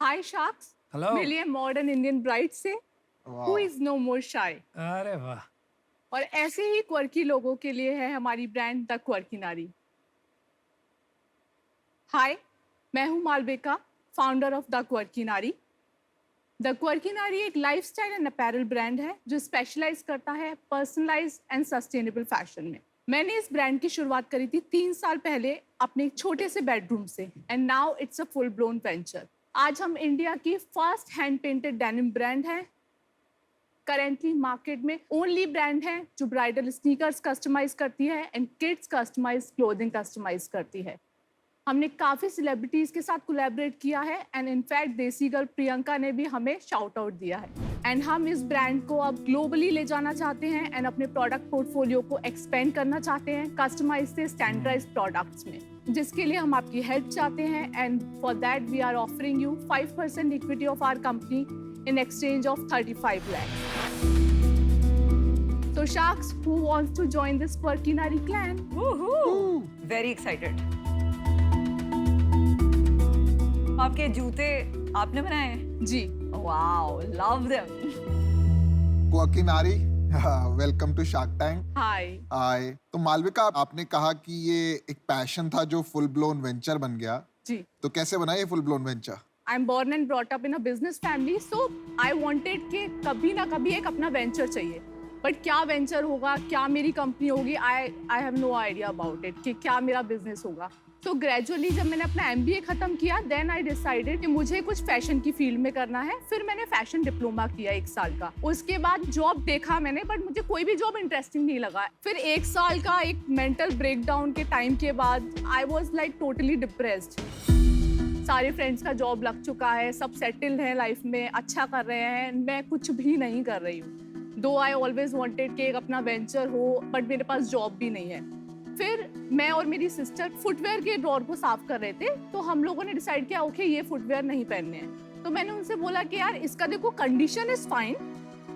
हाय sharks. Hello. मिलिए modern Indian bride से who is no मोर शाय। अरे वाह। और ऐसे ही क्वर्की लोगों के लिए है हमारी ब्रांड द क्वर्की नारी। हाय, मैं हूं Malvika, founder of the Quirky Naari. The Quirky Naari एक लाइफस्टाइल एंड अपैरल ब्रांड है जो स्पेशलाइज करता है पर्सनलाइज्ड एंड सस्टेनेबल फैशन में। मैंने इस ब्रांड की शुरुआत करी थी 3 साल पहले अपने एक छोटे से बेडरूम से, and now it's a full blown venture. आज हम इंडिया की first hand painted denim brand है। करेंटली मार्केट में ओनली ब्रांड है जो ब्राइडल स्नीकर्स कस्टमाइज करती है and kids customise clothing customise करती है। हमने काफ़ी सेलिब्रिटीज़ के साथ कोलैबोरेट किया है एंड इनफैक्ट देसी गर्ल प्रियंका ने भी हमें शाउट आउट दिया है। एंड हम इस ब्रांड को अब ग्लोबली ले जाना चाहते हैं एंड अपने प्रोडक्ट पोर्टफोलियो को एक्सपेंड करना चाहते हैं कस्टमाइज से स्टैंडर्डाइज्ड प्रोडक्ट्स में, जिसके लिए हम आपकी हेल्प चाहते हैं। And for that we are offering you 5% equity of our company in exchange of 35 lakhs. So sharks, who wants to join this quirky nari clan? Woohoo! Very excited. आपके जूते आपने बनाए हैं? जी। Wow, love them. क्वर्की नारी, welcome to shark tank. हाय। हाय। तो मालविका, आपने कहा कि ये एक पैशन था जो फुल ब्लोन वेंचर बन गया। जी। तो कैसे बना ये full blown venture? I'm born and brought up in a business family, so I wanted कि कभी ना कभी एक अपना वेंचर चाहिए। बट क्या वेंचर होगा, क्या मेरी कंपनी होगी, I have no idea about it कि क्या मेरा बिजनेस होगा। तो ग्रेजुअली जब मैंने अपना MBA खत्म किया, देन आई डिसाइडेड कि मुझे कुछ फैशन की फील्ड में करना है। फिर मैंने फैशन डिप्लोमा किया 1 साल का। उसके बाद जॉब देखा मैंने, बट मुझे कोई भी जॉब इंटरेस्टिंग नहीं लगा। फिर 1 साल का एक मेंटल ब्रेकडाउन के टाइम के बाद I was like totally depressed. सारे फ्रेंड्स का जॉब लग चुका है, सब सेटल्ड हैं लाइफ में, अच्छा कर रहे हैं, मैं कुछ भी नहीं कर रही हूँ। दो आई ऑलवेज वांटेड कि एक अपना वेंचर हो, बट मेरे पास जॉब भी नहीं है। फिर मैं और मेरी सिस्टर फुटवेयर के ड्रॉर को साफ कर रहे थे, तो हम लोगों ने डिसाइड किया ओके ये फुटवेयर नहीं पहनने हैं। तो मैंने उनसे बोला कि यार इसका देखो कंडीशन इज फाइन,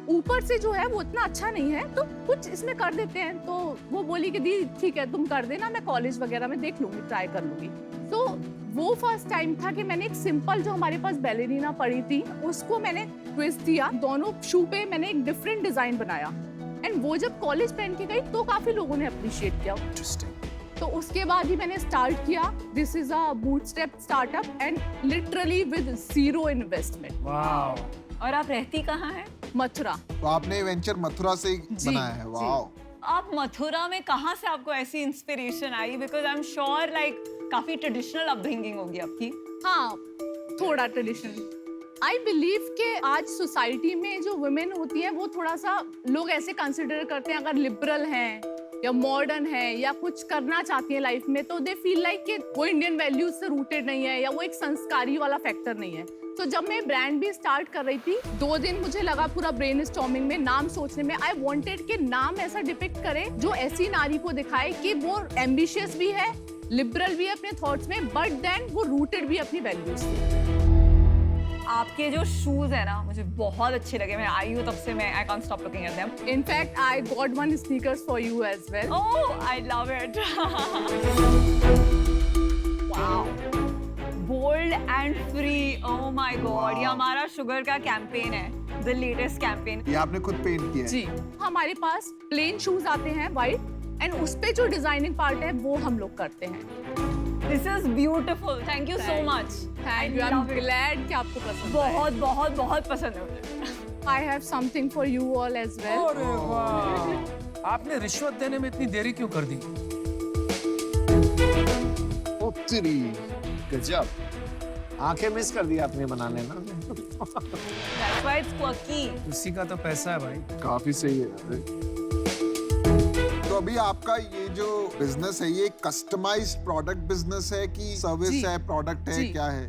ऊपर से जो है वो इतना अच्छा नहीं है, तो कुछ इसमें कर देते हैं। तो वो बोली कि दी ठीक है तुम कर देना, मैं कॉलेज वगैरह में देख लूंगी, ट्राई कर लूंगी। तो वो फर्स्ट टाइम था कि मैंने एक सिंपल जो हमारे पास बैलेरिना पड़ी थी उसको मैंने ट्विस्ट दिया, दोनों शू पे मैंने एक डिफरेंट डिजाइन बनाया। एंड वो जब कॉलेज पहन के गई तो काफी लोगों ने अप्रिशिएट किया। तो उसके बाद ही मैंने स्टार्ट किया। This is a bootstrap startup and literally with 0 investment. Wow. और आप रहती कहाँ हैं? मथुरा। तो आपने ये वेंचर मथुरा से ही बनाया है। वाओ। आप मथुरा में कहाँ से आपको ऐसी inspiration I? Because I am sure like काफी ट्रेडिशनल अपब्रिंगिंग होगी आपकी। हाँ, थोड़ा ट्रेडिशनल। आई बिलीव कि आज सोसाइटी में जो वुमेन होती है वो थोड़ा सा लोग ऐसे कंसिडर करते हैं, अगर लिबरल हैं या मॉडर्न है या कुछ करना चाहती है लाइफ में, तो दे फील लाइक कि वो इंडियन वैल्यूज से रूटेड नहीं है या वो एक संस्कारी वाला फैक्टर नहीं है। तो जब मैं ब्रांड भी स्टार्ट कर रही थी, 2 दिन मुझे लगा पूरा ब्रेन स्टॉर्मिंग में, नाम सोचने में। आई वांटेड कि नाम ऐसा डिपिक्ट करे जो ऐसी नारी को दिखाए कि वो एम्बिशियस भी है, लिबरल भी है अपने थॉट्स में, बट देन वो रूटेड भी अपनी वैल्यूज से। आपके जो शूज है ना मुझे बहुत अच्छे लगे। मैं आई हूँ तब से मैं I can't stop looking at them. In fact I got 1 sneakers for you as well. Oh I love it. Wow, bold and free. Oh my God, ये हमारा शुगर का कैंपेन है, द लेटेस्ट कैंपेन। ये आपने खुद पेंट किया है? जी। हमारे पास प्लेन शूज आते हैं वाइट, एंड उस पे जो डिजाइनिंग पार्ट है वो हम लोग करते हैं। This is beautiful, thank you so much. Thank you, I am glad कि आपको पसंद आया। बहुत बहुत बहुत पसंद है मुझे। I have something for you all as well. अरे वाह। आपने रिश्वत देने में इतनी देरी क्यों कर दी? ओ तेरी गजब, आंखें मिस कर दी आपने बनाने ना। That's why it's quirky. उसी का तो पैसा है भाई। काफी सही है। तो अभी आपका ये जो बिजनेस है, ये कस्टमाइज्ड प्रोडक्ट बिजनेस है कि सर्विस जी। है, प्रोडक्ट है, जी। क्या है?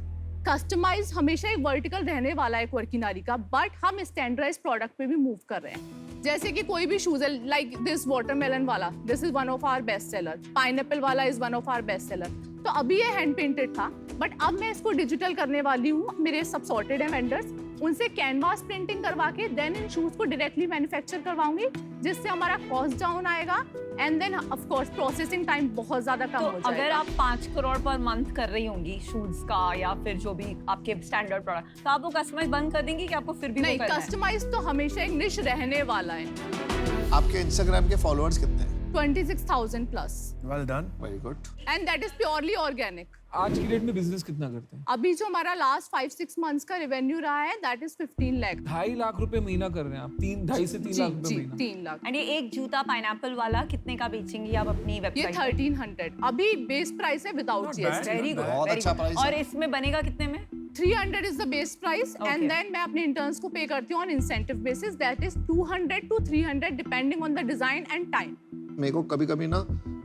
कस्टमाइज हमेशा एक वर्टिकल रहने वाला है क्वर्की नारी का, बट हम स्टैंडर्डाइज प्रोडक्ट पे भी मूव कर रहे हैं। जैसे कि कोई भी शूज है, लाइक दिस वाटरमेलन वाला, this is one of our best seller. Pineapple वाला is one of our best seller. तो अभी ये हैंड पेंटेड था, बट अब मैं इसको डिजिटल करने वाली हूँ। मेरे सब सॉर्टेड है वेंडर्स, उनसे कैनवास प्रिंटिंग करवा के देन इन शूज को डायरेक्टली मैन्युफैक्चर करवाऊंगी, जिससे हमारा कॉस्ट डाउन आएगा and then of course processing time बहुत ज्यादा कम हो तो जाएगा। अगर आप 5 करोड़ पर मंथ कर रही होंगी शूज का या फिर जो भी आपके स्टैंडर्ड प्रोडक्ट, तो आप वो कस्टमाइज बंद कर देंगी कि आपको फिर भी नहीं, वो करना है? कस्टमाइज तो हमेशा एक निश रहने वाला है। आपके इंस्टाग्राम के फॉलोअर्स कितने हैं? 26,000 plus well done. Very good. And that is purely organic. आज की डेट में बिजनेस कितना करते हैं? अभी जो हमारा लास्ट 5-6 मंथ्स का रेवेन्यू रहा है दैट इज 15 लाख। 2.5 लाख रुपए महीना कर रहे हैं आप, 2.5 से 3 लाख रुपए जी महीना। 3 लाख। एंड ये एक जूता पाइनएप्पल वाला कितने का बेचेंगी आप अपनी ये वेबसाइट? 1300 अभी बेस प्राइस है without Not GST. bad. Very good, बहुत अच्छा प्राइस है। और इसमें बनेगा कितने में? 300 is the base price Okay. and then मैं अपने interns को पे करती हूँ on incentive basis, that is 200 to 300 depending on the design and time. मेरे को कभी कभी ना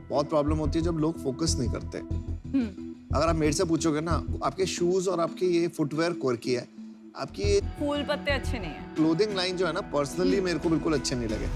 बहुत प्रॉब्लम होती है जब लोग फोकस नहीं करते। अगर आप मेरे से पूछोगे ना, आपके शूज और आपकी ये फुटवेयर क्वर्की है, आपकी ये फूल पत्ते अच्छे नहीं है। क्लोथिंग लाइन जो है ना, पर्सनली मेरे को बिल्कुल अच्छे नहीं लगे।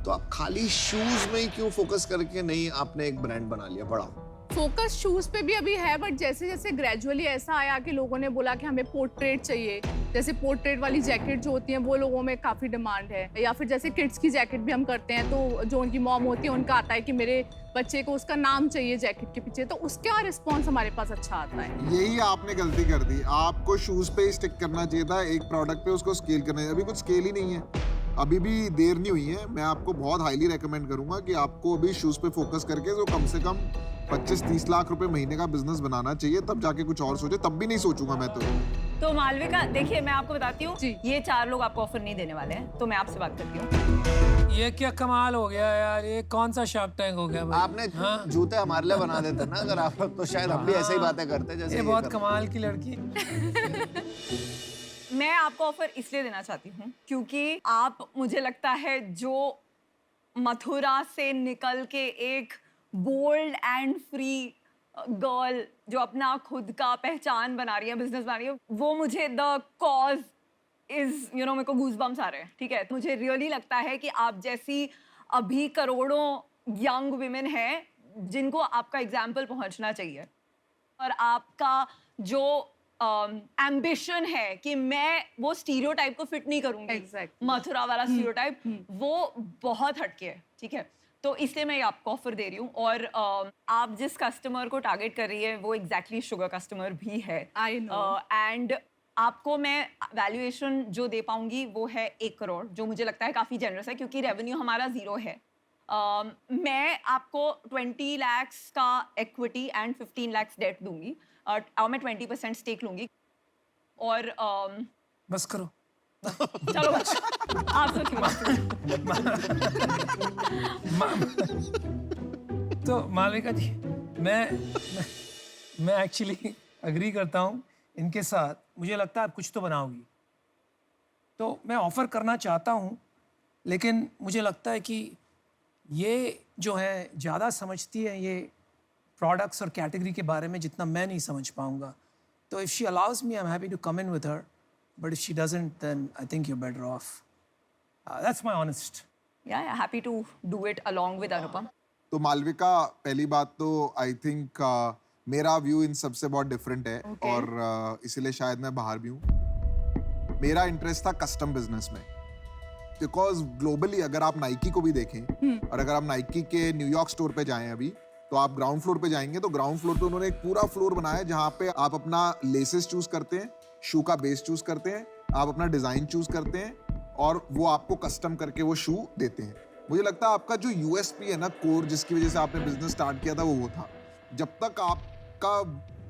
तो आप खाली शूज में ही क्यों फोकस करके नहीं आपने एक ब्रांड बना लिया बड़ा? फोकस शूज पे भी अभी है, बट जैसे जैसे ग्रेजुअली ऐसा आया कि लोगों ने बोला कि हमें पोर्ट्रेट चाहिए, जैसे पोर्ट्रेट वाली जैकेट जो होती है वो लोगों में काफी डिमांड है, या फिर जैसे किड्स की जैकेट भी हम करते हैं तो जो उनकी मॉम होती है उनका आता है कि मेरे बच्चे को उसका नाम चाहिए जैकेट के पीछे, तो उसका रिस्पॉन्स हमारे पास अच्छा आता है। यही आपने गलती कर दी, आपको शूज पे ही स्टिक करना चाहिए था, एक प्रोडक्ट पे उसको स्केल करना चाहिए। अभी कुछ स्केल ही नहीं है, अभी भी देर नहीं हुई है। मैं आपको बहुत हाईली रेकमेंड करूंगा कि आपको अभी शूज पे फोकस करके जो कम से कम 25-30 लाख रुपए महीने का बिजनेस बनाना चाहिए, तब जाके कुछ और सोचे। तब भी नहीं सोचूंगा मैं तो मालविका देखिए, मैं आपको बताती हूँ, जी। ये 4 लोग आपको ऑफर नहीं देने वाले हैं, तो मैं आपसे बात करती हूँ। ये क्या कमाल हो गया यार, ये कौन सा शार्क टैंक हो गया भाई? आपने जूते हमारे लिए बना देते ना अगर आप लोग, तो शायद हम भी ऐसे ही बातें करते जैसे ये ये बहुत करते। कमाल की लड़की। मैं आपको ऑफर इसलिए देना चाहती हूँ क्योंकि आप, मुझे लगता है, जो मथुरा से निकल के एक बोल्ड एंड फ्री गर्ल जो अपना खुद का पहचान बना रही है, बिजनेस बना रही है, वो मुझे द कॉज इज मेरे को गूज़बम्स आ रहे हैं। ठीक है, मुझे रियली लगता है कि आप जैसी अभी करोड़ों यंग विमेन हैं जिनको आपका एग्जाम्पल पहुंचना चाहिए, और आपका जो एम्बिशन है कि मैं वो स्टीरियोटाइप को फिट नहीं करूंगी, Exactly. मथुरा वाला स्टीरियोटाइप, वो बहुत हटके है। ठीक है, तो इसलिए मैं ये आपको ऑफर दे रही हूँ, और आप जिस कस्टमर को टारगेट कर रही है वो एग्जैक्टली शुगर कस्टमर भी है। I know. एंड आपको मैं वैल्यूएशन जो दे पाऊंगी वो है 1 करोड़, जो मुझे लगता है काफ़ी जनरस है क्योंकि रेवेन्यू हमारा 0 है। मैं आपको 20 लाख का इक्विटी एंड 15 लाख डेट दूंगी, और मैं 20% स्टेक लूंगी, और बस करो। चलो बस आप सोचिए। तो मालविका जी, मैं एक्चुअली अग्री करता हूँ इनके साथ। मुझे लगता है आप कुछ तो बनाओगी, तो मैं ऑफर करना चाहता हूँ, लेकिन मुझे लगता है कि ये जो है ज़्यादा समझती है ये प्रोडक्ट्स और कैटेगरी के बारे में जितना मैं नहीं समझ पाऊँगा। तो if she allows me, I am happy to come in with her, but if she doesn't then I think you better off. That's my honest. या happy to do it along with Anupam. तो मालविका, पहली बात तो I think मेरा view इन सबसे बहुत different है, और इसीलिए शायद मैं बाहर भी हूँ। मेरा इंटरेस्ट था कस्टम बिजनेस में, बिकॉज ग्लोबली अगर आप नाइकी को भी देखें, और अगर आप नाइकी के न्यूयॉर्क स्टोर पे जाएं अभी, तो आप ग्राउंड फ्लोर पे जाएंगे तो ग्राउंड फ्लोर पे उन्होंने एक पूरा फ्लोर बनाया है जहाँ पे आप अपना लेसेस चूज करते हैं, शू का बेस चूज करते हैं, आप अपना डिजाइन चूज करते हैं, और वो आपको कस्टम करके वो शू देते हैं। मुझे लगता है आपका जो यूएसपी है ना, कोर जिसकी वजह से आपने बिजनेस स्टार्ट किया था, वो था। जब तक आपका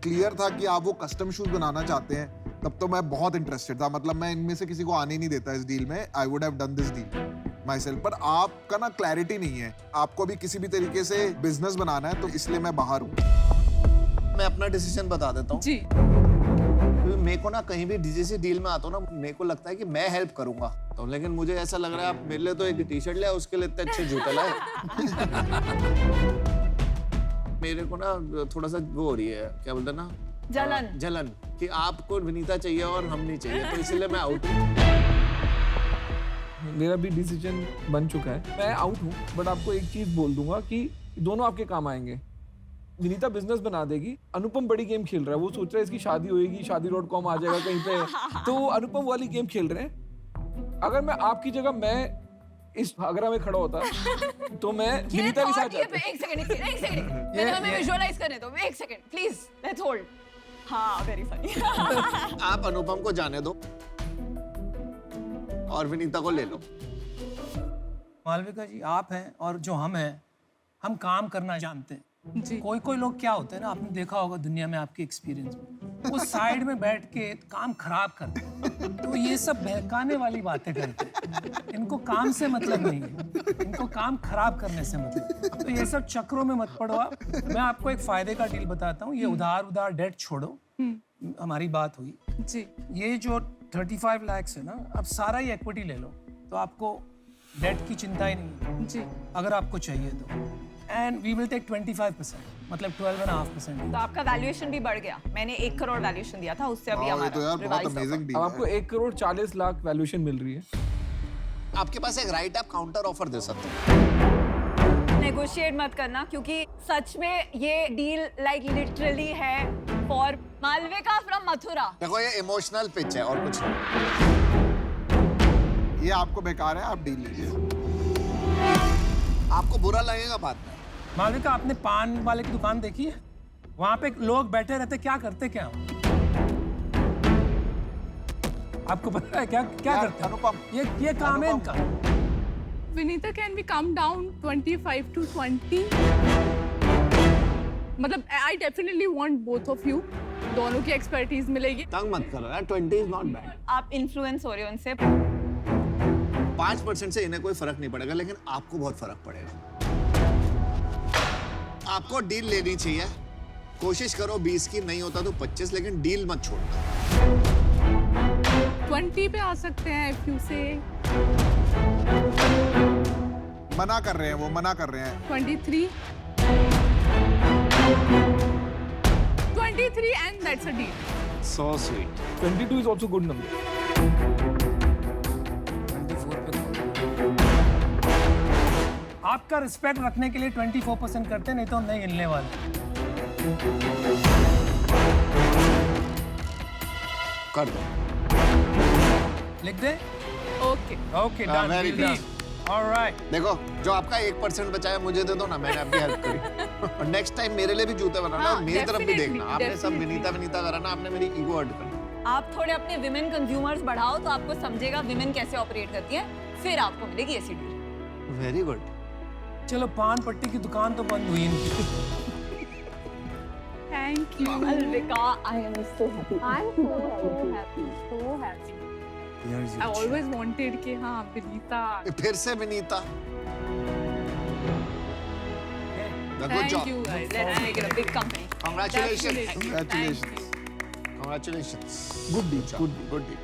क्लियर था कि आप वो कस्टम शूज बनाना चाहते हैं, तब तो मैं बहुत इंटरेस्टेड था। मतलब मैं इनमें से किसी को आने नहीं देता इस डील में, I would have done this deal my self. पर आपका ना क्लैरिटी नहीं है, आपको भी किसी भी तरीके से बिजनेस बनाना है, तो इसलिए मैं बाहर हूँ। मैं अपना डिसीजन बता देता हूँ। जी, क्योंकि मेरे को ना कहीं भी डीजीसी डील में आता हूँ ना, मेरे को लगता है कि मैं हेल्प करूंगा, तो लेकिन मुझे ऐसा लग रहा है आप मेरे लिए तो एक टी शर्ट लाए, उसके लिए इतने अच्छे जूते लाए। मेरे को ना थोड़ा सा वो हो रही है, क्या बोलते हैं ना, जलन कि आपको विनीता चाहिए और हम नहीं चाहिए, तो इसलिए मैं आउट हूँ। मेरा भी डिसीजन बन चुका है, मैं आउट हूँ, बट आपको एक चीज बोल दूंगा कि दोनों आपके काम आएंगे। विनीता बिजनेस बना देगी, अनुपम बड़ी गेम खेल रहा है, वो सोच रहा है इसकी शादी होएगी, शादी.com आ जाएगा कहीं पे, तो वो अनुपम वाली गेम खेल रहे हैं। अगर मैं आपकी जगह मैं इस आगरा में खड़ा होता तो मैं विनीता के साथ जाता। एक सेकंड मैंने हमें विजुअलाइज करने दो, एक सेकंड प्लीज, लेट्स होल्ड। हाँ, वेरी फनी। आप अनुपम को जाने दो और विनीता को ले लो। मालविका जी, आप हैं और जो हम हैं, हम काम करना जानते हैं। जी कोई कोई लोग क्या होते हैं ना, आपने देखा होगा दुनिया में, आपके एक्सपीरियंस में, वो साइड में बैठ के काम खराब करते हैं। तो ये सब बहकाने वाली बातें करते हैं। इनको काम से मतलब नहीं है, इनको काम खराब करने से मतलब। तो ये सब चक्रों में मत पड़ो आप। मैं आपको एक फायदे का डील बताता हूँ। ये उधार डेट छोड़ो, हमारी बात हुई। जी ये जो 35 लाख है ना, अब सारा ही इक्विटी ले लो, तो आपको डेट की चिंता ही नहीं है, जी अगर आपको चाहिए तो। एंड वी विल टेक 25%, मतलब 12.5%। तो आपका वैल्यूएशन भी बढ़ गया। मैंने 1 करोड़ वैल्यूएशन दिया था, उससे अभी वाह, ये तो यार हमारा बहुत रिवाइज अमेजिंग डील अब है। आपको 1 करोड़ 40 लाख वैल्यूएशन मिल रही है। आपके पास एक राइट, आप काउंटर ऑफर दे सकते हैं। नेगोशिएट मत करना, क्योंकि सच में ये डील लाइक लिटरली है फॉर मालविका फ्रॉम मथुरा। देखो, ये इमोशनल पिच है और कुछ नहीं। ये आपको बेकार है, आप डील लीजिए। आपको बुरा लगेगा बाद में। मालविका, आपने पान वाले की दुकान देखी है? वहां पे लोग बैठे रहते, क्या करते क्या? आपको पता है क्या क्या यार, करते हैं? अनुपम, ये काम है इनका। Vinita, can we come down 25 to 20? मतलब I definitely want both of you, दोनों की एक्सपर्टीज मिलेगी। तंग मत करो यार, 20 इज नॉट बैड। आप इन्फ्लुएंस हो रहे हो उनसे। 5% से इन्हें कोई फर्क नहीं पड़ेगा, लेकिन आपको बहुत फर्क पड़ेगा। आपको डील लेनी चाहिए। कोशिश करो 20 की, नहीं होता तो 25, लेकिन डील मत छोड़ना। 20 पे आ सकते हैं इफ यू से। मना कर रहे हैं, वो मना कर रहे हैं। 23 and that's a deal. So sweet. 22 is also good number. 24 पे आपका रिस्पेक्ट रखने के लिए 24% करते, नहीं तो नहीं हिलने वाले। कर दो। लिख दे। Okay. ओके, हाँ, डन। very good. ऑलराइट। देखो, जो आपका 1% बचाया मुझे दे दो ना, मैंने आपकी हेल्प करी। और नेक्स्ट टाइम मेरे लिए भी जूते बनाना, हाँ, और मेरी तरफ भी definitely, देखना। आपने सब definitely. विनीता करा ना, आपने मेरी ईगो हर्ट कर। आप थोड़े अपने विमेन कंज्यूमर्स बढ़ाओ तो आपको समझेगा विमेन कैसे ऑपरेट करती है, फिर आपको मिलेगी ऐसी डील। Very good. चलो, पान पट्टी की दुकान तो बंद हुई इनकी। Thank you. Malvika, I am so happy. I'm so happy. I always wanted कि हाँ विनीता। फिर से Vinita. Good Thank job. you guys. Let's make it a big company. Congratulations. Definitely. Congratulations. Thank you. Congratulations. Good deal. Good deal. Good deal.